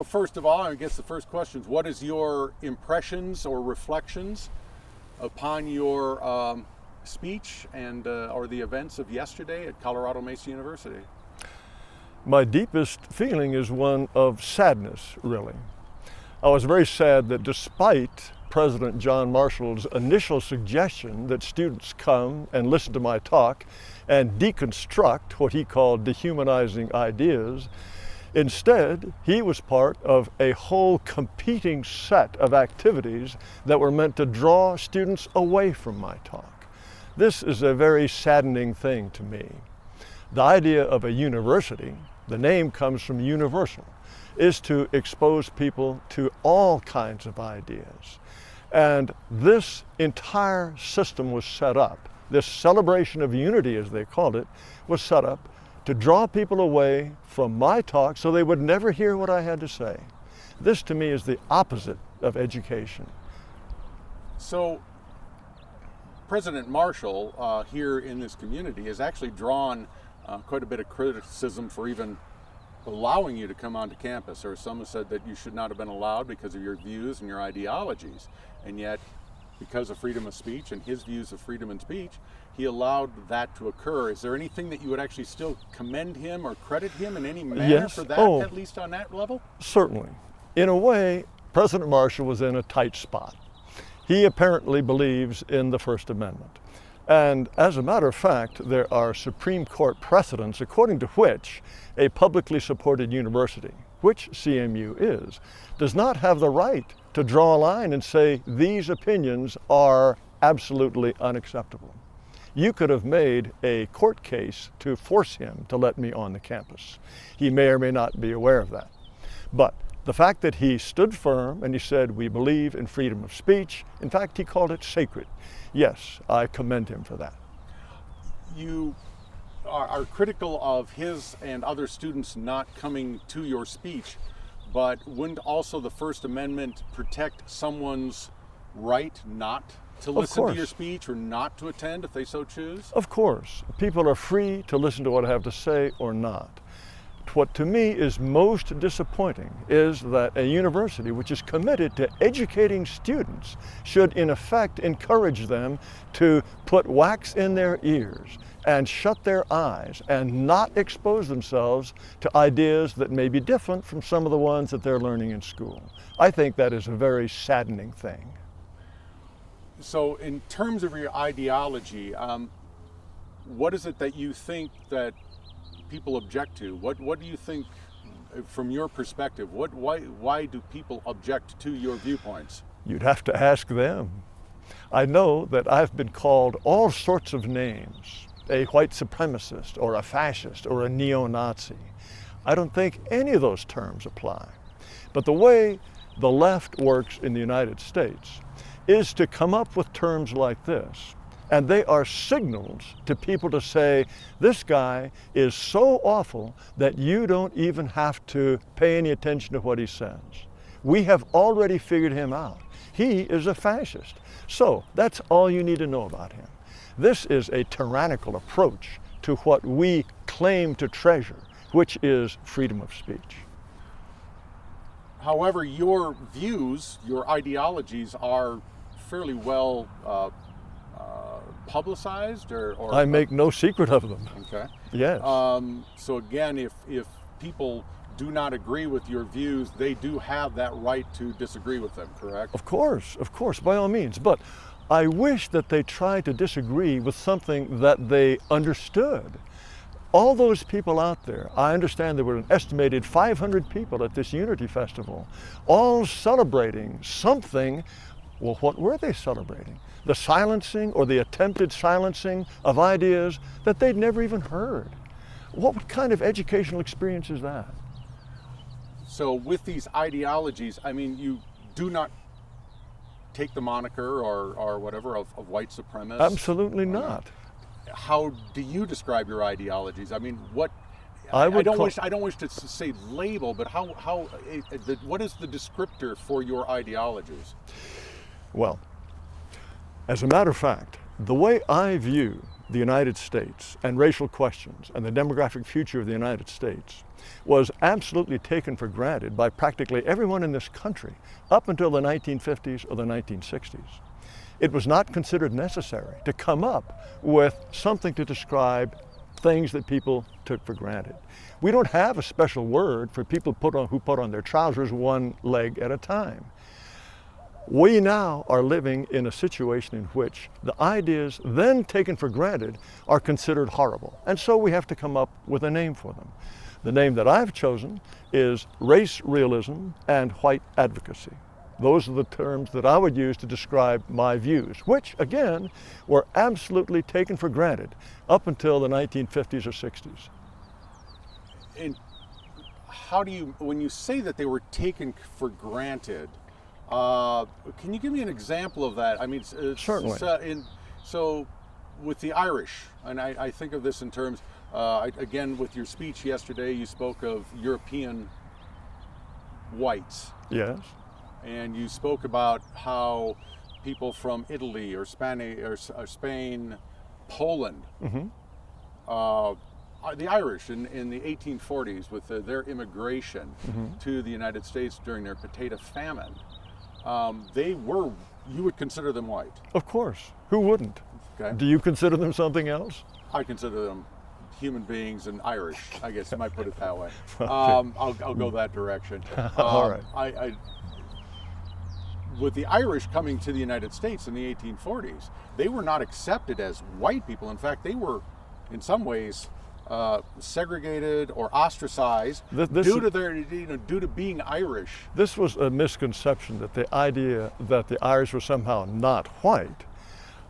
first of all, I guess the first question is, what is your impressions or reflections upon your speech and or the events of yesterday at Colorado Mesa University? My deepest feeling is one of sadness, really. I was very sad that despite President John Marshall's initial suggestion that students come and listen to my talk and deconstruct what he called dehumanizing ideas, instead, he was part of a whole competing set of activities that were meant to draw students away from my talk. This is a very saddening thing to me. The idea of a university, the name comes from universal, is to expose people to all kinds of ideas. And this entire system was set up, this celebration of unity, as they called it, was set up to draw people away from my talk so they would never hear what I had to say. This, to me, is the opposite of education. So, President Marshall here in this community has actually drawn quite a bit of criticism for even allowing you to come onto campus, or some have said that you should not have been allowed because of your views and your ideologies, and yet because of freedom of speech and his views of freedom of speech, he allowed that to occur. Is there anything that you would actually still commend him or credit him in any manner for that, at least on that level? Certainly. In a way, President Marshall was in a tight spot. He apparently believes in the First Amendment. And as a matter of fact, there are Supreme Court precedents according to which a publicly supported university, which CMU is, does not have the right to draw a line and say these opinions are absolutely unacceptable. You could have made a court case to force him to let me on the campus. He may or may not be aware of that. But the fact that he stood firm and he said, we believe in freedom of speech, in fact, he called it sacred. Yes, I commend him for that. You are critical of his and other students not coming to your speech, but wouldn't also the First Amendment protect someone's right not to listen to your speech or not to attend if they so choose? Of course. People are free to listen to what I have to say or not. What to me is most disappointing is that a university which is committed to educating students should in effect encourage them to put wax in their ears and shut their eyes and not expose themselves to ideas that may be different from some of the ones that they're learning in school. I think that is a very saddening thing. So in terms of your ideology, what is it that you think that people object to? What do you think, from your perspective, why do people object to your viewpoints? You'd have to ask them. I know that I've been called all sorts of names, a white supremacist or a fascist or a neo-Nazi. I don't think any of those terms apply. But the way the left works in the United States is to come up with terms like this. And they are signals to people to say, this guy is so awful that you don't even have to pay any attention to what he says. We have already figured him out. He is a fascist. So that's all you need to know about him. This is a tyrannical approach to what we claim to treasure, which is freedom of speech. However, your views, your ideologies are fairly well publicized, or I make no secret of them. Okay. Yes. So again, if people do not agree with your views, they do have that right to disagree with them, correct? Of course, by all means. But I wish that they tried to disagree with something that they understood. All those people out there, I understand there were an estimated 500 people at this Unity Festival, all celebrating something. Well, what were they celebrating? The silencing or the attempted silencing of ideas that they'd never even heard. What kind of educational experience is that? So with these ideologies, I mean, you do not take the moniker or whatever of white supremacist? Absolutely not. How do you describe your ideologies? I mean, what? I don't wish to say label, but what is the descriptor for your ideologies? Well, as a matter of fact, the way I view the United States and racial questions and the demographic future of the United States was absolutely taken for granted by practically everyone in this country up until the 1950s or the 1960s. It was not considered necessary to come up with something to describe things that people took for granted. We don't have a special word for people who put on their trousers one leg at a time. We now are living in a situation in which the ideas then taken for granted are considered horrible. And so we have to come up with a name for them. The name that I've chosen is race realism and white advocacy. Those are the terms that I would use to describe my views, which, again, were absolutely taken for granted up until the 1950s or 60s. And how do you, when you say that they were taken for granted, can you give me an example of that? I mean, certainly. So with the Irish, and I think of this in terms, again, with your speech yesterday, you spoke of European whites. Yes. And you spoke about how people from Italy or Spain, Poland, the Irish in the 1840s with their immigration to the United States during their potato famine, you would consider them white. Of course. Who wouldn't? Okay. Do you consider them something else? I consider them human beings and Irish, I guess you might put it that way. Okay. I'll go that direction. All right. With the Irish coming to the United States in the 1840s, they were not accepted as white people. In fact, they were, in some ways, segregated or ostracized due to being Irish. This was a misconception, that the idea that the Irish were somehow not white.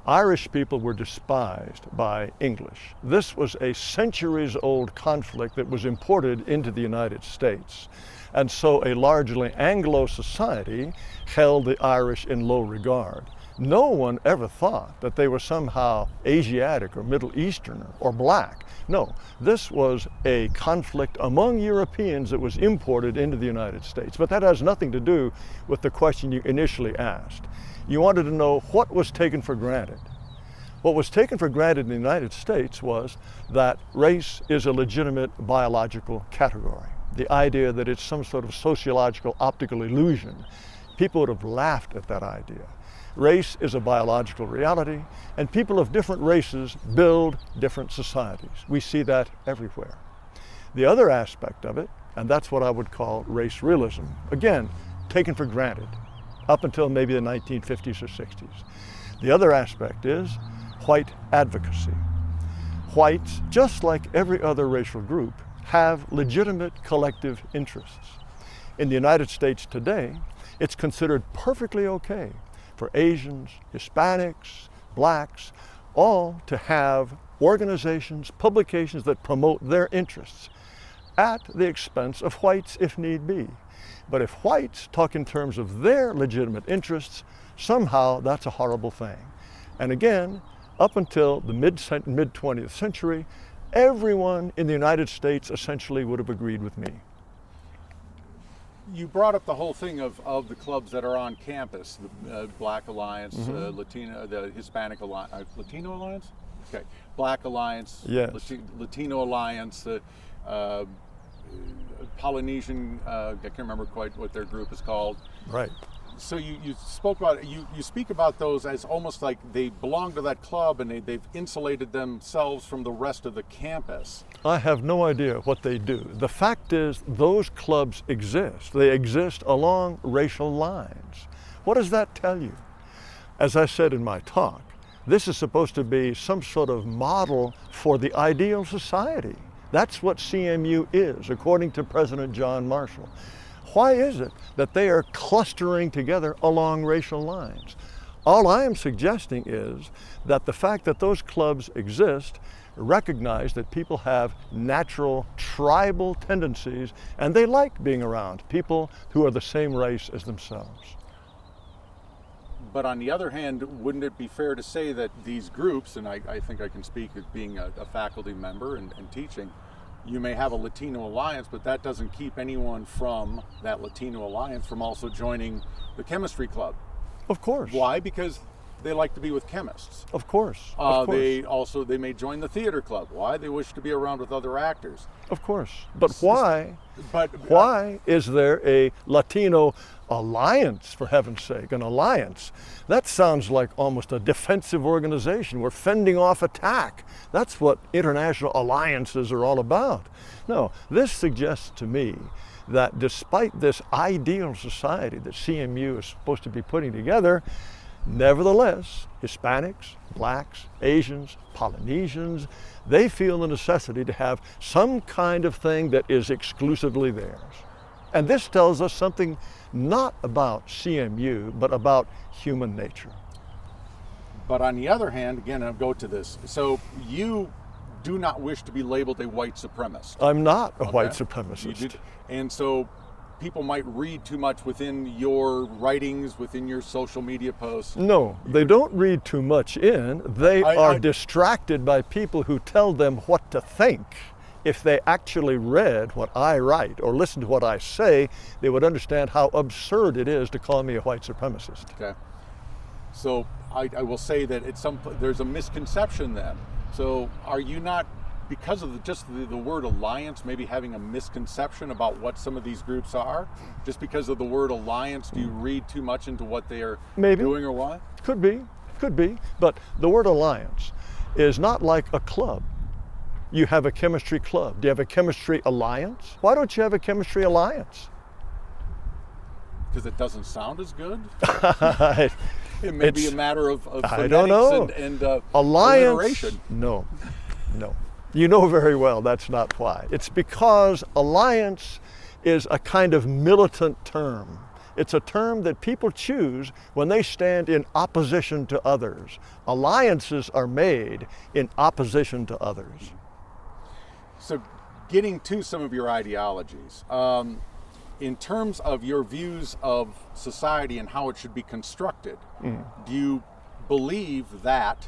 Irish people were despised by English. This was a centuries-old conflict that was imported into the United States. And so a largely Anglo society held the Irish in low regard. No one ever thought that they were somehow Asiatic or Middle Eastern or black. No, this was a conflict among Europeans that was imported into the United States. But that has nothing to do with the question you initially asked. You wanted to know what was taken for granted. What was taken for granted in the United States was that race is a legitimate biological category. The idea that it's some sort of sociological optical illusion. People would have laughed at that idea. Race is a biological reality, and people of different races build different societies. We see that everywhere. The other aspect of it, and that's what I would call race realism, again, taken for granted up until maybe the 1950s or 60s. The other aspect is white advocacy. Whites, just like every other racial group, have legitimate collective interests. In the United States today, it's considered perfectly okay for Asians, Hispanics, blacks, all to have organizations, publications that promote their interests at the expense of whites if need be. But if whites talk in terms of their legitimate interests, somehow that's a horrible thing. And again, up until the mid-20th century, everyone in the United States essentially would have agreed with me. You brought up the whole thing of the clubs that are on campus, the Black Alliance, Latino, the Hispanic Alliance, Latino Alliance? Okay, Black Alliance, yes. Latino Alliance, the Polynesian, I can't remember quite what their group is called. Right. So you spoke about, you speak about those as almost like they belong to that club and they've insulated themselves from the rest of the campus. I have no idea what they do. The fact is, those clubs exist. They exist along racial lines. What does that tell you? As I said in my talk, this is supposed to be some sort of model for the ideal society. That's what CMU is, according to President John Marshall. Why is it that they are clustering together along racial lines? All I am suggesting is that the fact that those clubs exist recognize that people have natural tribal tendencies and they like being around people who are the same race as themselves. But on the other hand, wouldn't it be fair to say that these groups, and I think I can speak as being a faculty member and teaching, you may have a Latino alliance, but that doesn't keep anyone from that Latino alliance from also joining the chemistry club. Of course. Why? Because They like to be with chemists. Of course. Of course. They may join the theater club. Why? They wish to be around with other actors. Of course. But why? But Why is there a Latino alliance, for heaven's sake? An alliance. That sounds like almost a defensive organization. We're fending off attack. That's what international alliances are all about. No, this suggests to me that despite this ideal society that CMU is supposed to be putting together, nevertheless, Hispanics, blacks, Asians, Polynesians, they feel the necessity to have some kind of thing that is exclusively theirs. And this tells us something not about CMU, but about human nature. But on the other hand, again, I'll go to this. So you do not wish to be labeled a white supremacist. I'm not a white You supremacist. do- And so people might read too much within your writings, within your social media posts. No, they don't read too much in. They are I- distracted by people who tell them what to think. If they actually read what I write or listened to what I say, they would understand how absurd it is to call me a white supremacist. Okay. So I will say that there's a misconception then. So are you not, because of the word alliance, maybe having a misconception about what some of these groups are? Just because of the word alliance, do you read too much into what they are Maybe. doing or what? Could be. But the word alliance is not like a club. You have a chemistry club. Do you have a chemistry alliance? Why don't you have a chemistry alliance? Because it doesn't sound as good? I It may be It's- a matter of I don't know. phonetics and Alliance? alliteration. No. You know very well that's not why. It's because alliance is a kind of militant term. It's a term that people choose when they stand in opposition to others. Alliances are made in opposition to others. So getting to some of your ideologies, in terms of your views of society and how it should be constructed, do you believe that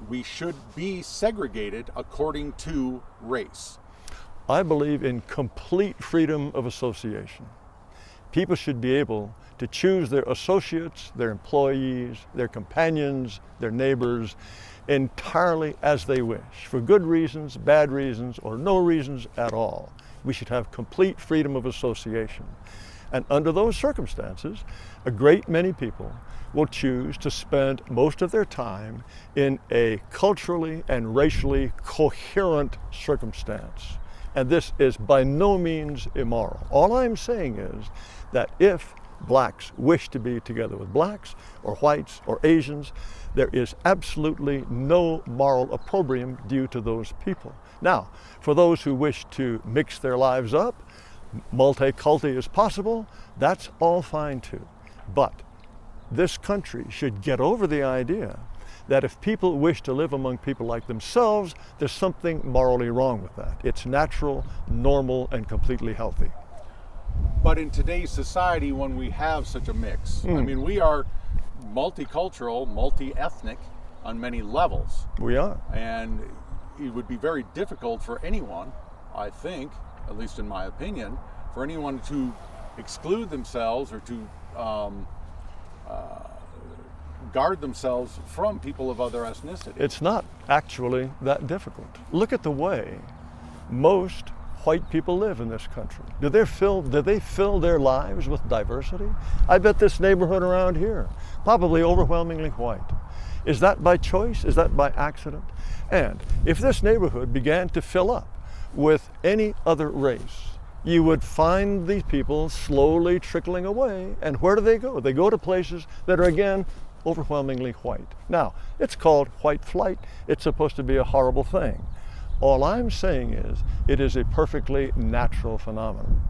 we should be segregated according to race? I believe in complete freedom of association. People should be able to choose their associates, their employees, their companions, their neighbors, entirely as they wish, for good reasons, bad reasons, or no reasons at all. We should have complete freedom of association. And under those circumstances, a great many people will choose to spend most of their time in a culturally and racially coherent circumstance. And this is by no means immoral. All I'm saying is that if blacks wish to be together with blacks, or whites, or Asians, there is absolutely no moral opprobrium due to those people. Now, for those who wish to mix their lives up, multiculti is possible, that's all fine too. But this country should get over the idea that if people wish to live among people like themselves, there's something morally wrong with that. It's natural, normal, and completely healthy. But in today's society, when we have such a mix, I mean, we are multicultural, multi-ethnic on many levels. We are. And it would be very difficult for anyone, I think, at least in my opinion, for anyone to exclude themselves or to guard themselves from people of other ethnicity. It's not actually that difficult. Look at the way most white people live in this country. Do they fill their lives with diversity? I bet this neighborhood around here, probably overwhelmingly white. Is that by choice? Is that by accident? And if this neighborhood began to fill up with any other race, you would find these people slowly trickling away. And where do they go? They go to places that are, again, overwhelmingly white. Now, it's called white flight. It's supposed to be a horrible thing. All I'm saying is it is a perfectly natural phenomenon.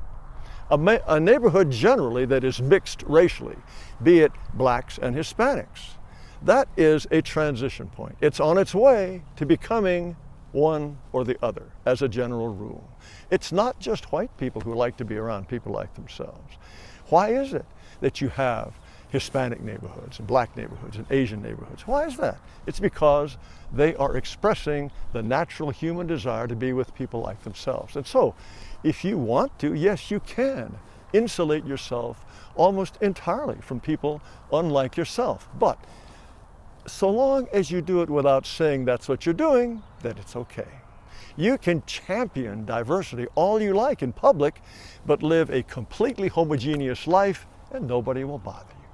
A neighborhood generally that is mixed racially, be it blacks and Hispanics, that is a transition point. It's on its way to becoming one or the other, as a general rule. It's not just white people who like to be around people like themselves. Why is it that you have Hispanic neighborhoods and black neighborhoods and Asian neighborhoods? Why is that? It's because they are expressing the natural human desire to be with people like themselves. And so, if you want to, yes, you can insulate yourself almost entirely from people unlike yourself. But so long as you do it without saying that's what you're doing, then it's okay. You can champion diversity all you like in public, but live a completely homogeneous life and nobody will bother you.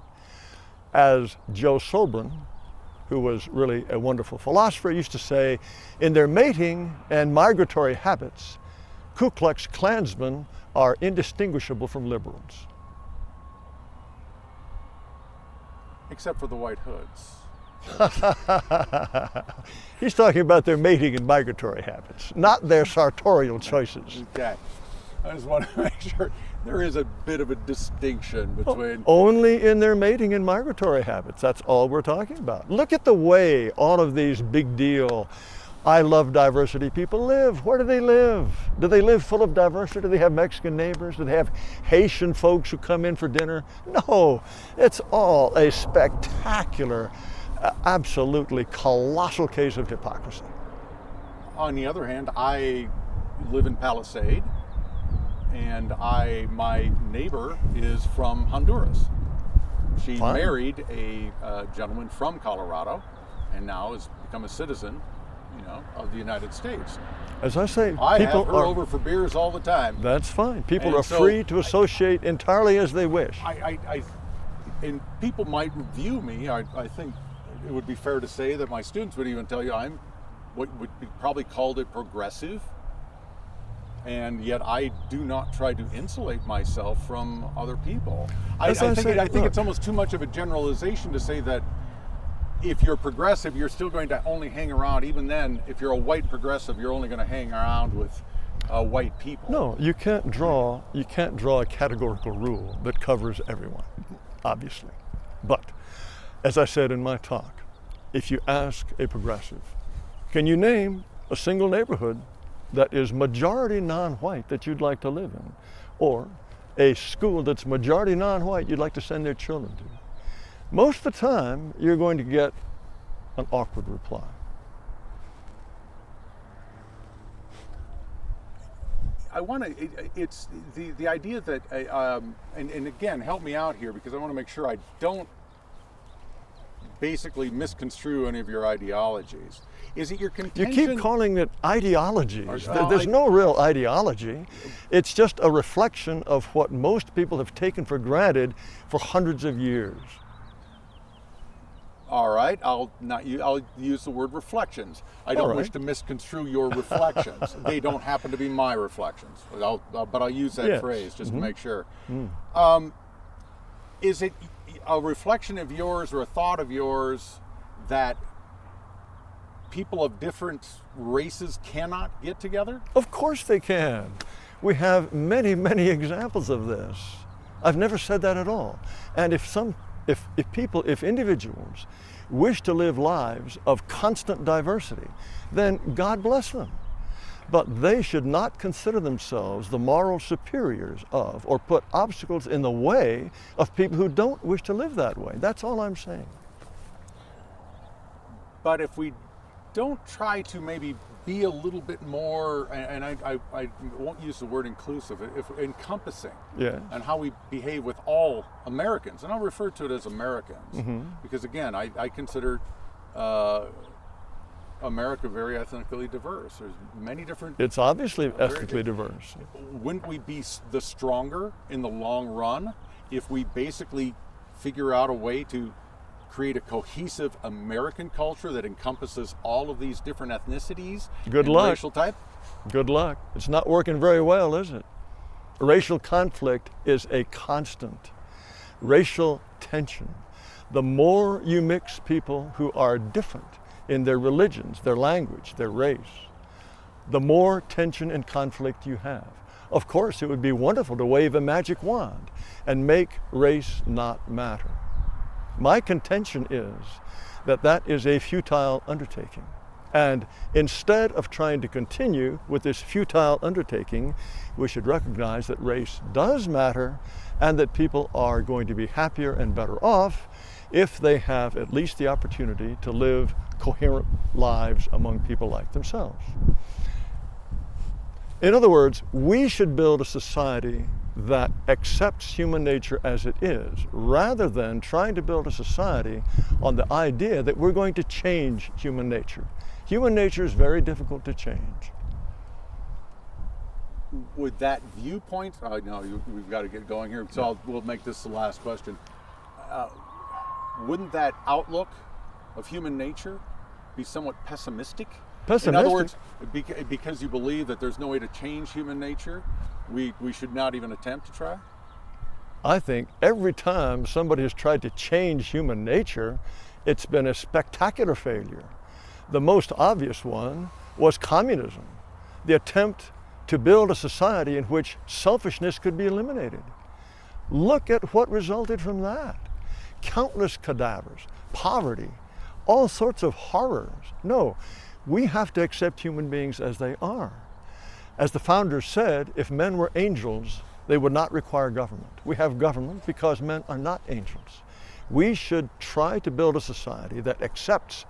As Joe Sobran, who was really a wonderful philosopher, used to say, in their mating and migratory habits, Ku Klux Klansmen are indistinguishable from liberals. Except for the white hoods. He's talking about their mating and migratory habits, not their sartorial choices. Okay. I just want to make sure there is a bit of a distinction between... Only in their mating and migratory habits. That's all we're talking about. Look at the way all of these big deal, I love diversity people live. Where do they live? Do they live full of diversity? Do they have Mexican neighbors? Do they have Haitian folks who come in for dinner? No, it's all a spectacular, absolutely colossal case of hypocrisy. On the other hand, I live in Palisade, and my neighbor is from Honduras. She Fine. married a gentleman from Colorado, and now has become a citizen, of the United States. As I say, I people have her are over for beers all the time. That's fine. People And are so free to associate entirely as they wish. And people might view me. I think it would be fair to say that my students would even tell you I'm what would be probably called a progressive, and yet I do not try to insulate myself from other people. I think it's almost too much of a generalization to say that if you're progressive, you're still going to only hang around. Even then, if you're a white progressive, you're only going to hang around with white people. No, you can't draw a categorical rule that covers everyone, obviously. But as I said in my talk, if you ask a progressive, can you name a single neighborhood that is majority non-white that you'd like to live in, or a school that's majority non-white you'd like to send their children to? Most of the time, you're going to get an awkward reply. I want to, it's the idea that, and again, help me out here, because I want to make sure I don't basically misconstrue any of your ideologies. Is it your contention? You keep calling it ideologies. There's no real ideology. It's just a reflection of what most people have taken for granted for hundreds of years. All right, I'll use the word reflections. I don't wish to misconstrue your reflections. They don't happen to be my reflections, but I'll use that phrase just to make sure. Is it a reflection of yours or a thought of yours that people of different races cannot get together? Of course they can. We have many, many examples of this. I've never said that at all. And if individuals wish to live lives of constant diversity, then God bless them. But they should not consider themselves the moral superiors of, or put obstacles in the way of people who don't wish to live that way. That's all I'm saying. But if we don't try to maybe be a little bit more, and I won't use the word inclusive, if encompassing, and how we behave with all Americans, and I'll refer to it as Americans, because again, I consider America very ethnically diverse. There's many different... It's obviously ethnically diverse. Wouldn't we be the stronger in the long run if we basically figure out a way to create a cohesive American culture that encompasses all of these different ethnicities and racial type? Good luck. It's not working very well, is it? Racial conflict is a constant. Racial tension. The more you mix people who are different in their religions, their language, their race, the more tension and conflict you have. Of course, it would be wonderful to wave a magic wand and make race not matter. My contention is that that is a futile undertaking. And instead of trying to continue with this futile undertaking, we should recognize that race does matter and that people are going to be happier and better off if they have at least the opportunity to live coherent lives among people like themselves. In other words, we should build a society that accepts human nature as it is, rather than trying to build a society on the idea that we're going to change human nature. Human nature is very difficult to change. Would that viewpoint, we've got to get going here, so we'll make this the last question. Wouldn't that outlook of human nature be somewhat pessimistic? Pessimistic? In other words, because you believe that there's no way to change human nature, we should not even attempt to try? I think every time somebody has tried to change human nature, it's been a spectacular failure. The most obvious one was communism, the attempt to build a society in which selfishness could be eliminated. Look at what resulted from that. Countless cadavers, poverty, all sorts of horrors. No, we have to accept human beings as they are. As the founders said, if men were angels, they would not require government. We have government because men are not angels. We should try to build a society that accepts,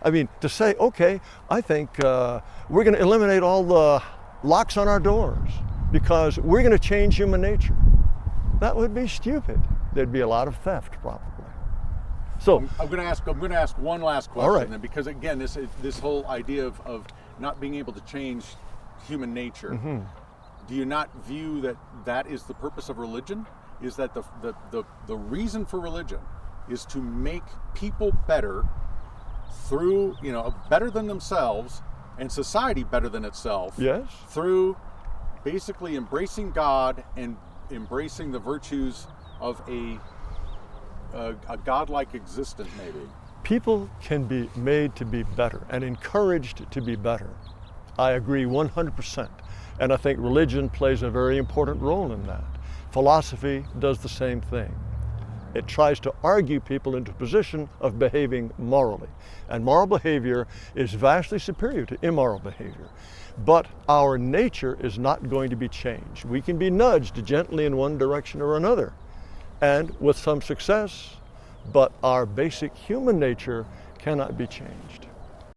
to say, okay, I think we're going to eliminate all the locks on our doors because we're going to change human nature. That would be stupid. There'd be a lot of theft, probably. So I'm going to ask one last question, all right. then, because again, this whole idea of not being able to change human nature. Mm-hmm. Do you not view that is the purpose of religion? Is that the reason for religion is to make people better through, better than themselves and society better than itself? Yes. Through basically embracing God and embracing the virtues of a godlike existence, maybe. People can be made to be better and encouraged to be better. I agree 100%. And I think religion plays a very important role in that. Philosophy does the same thing. It tries to argue people into a position of behaving morally. And moral behavior is vastly superior to immoral behavior. But our nature is not going to be changed. We can be nudged gently in one direction or another, and with some success, but our basic human nature cannot be changed.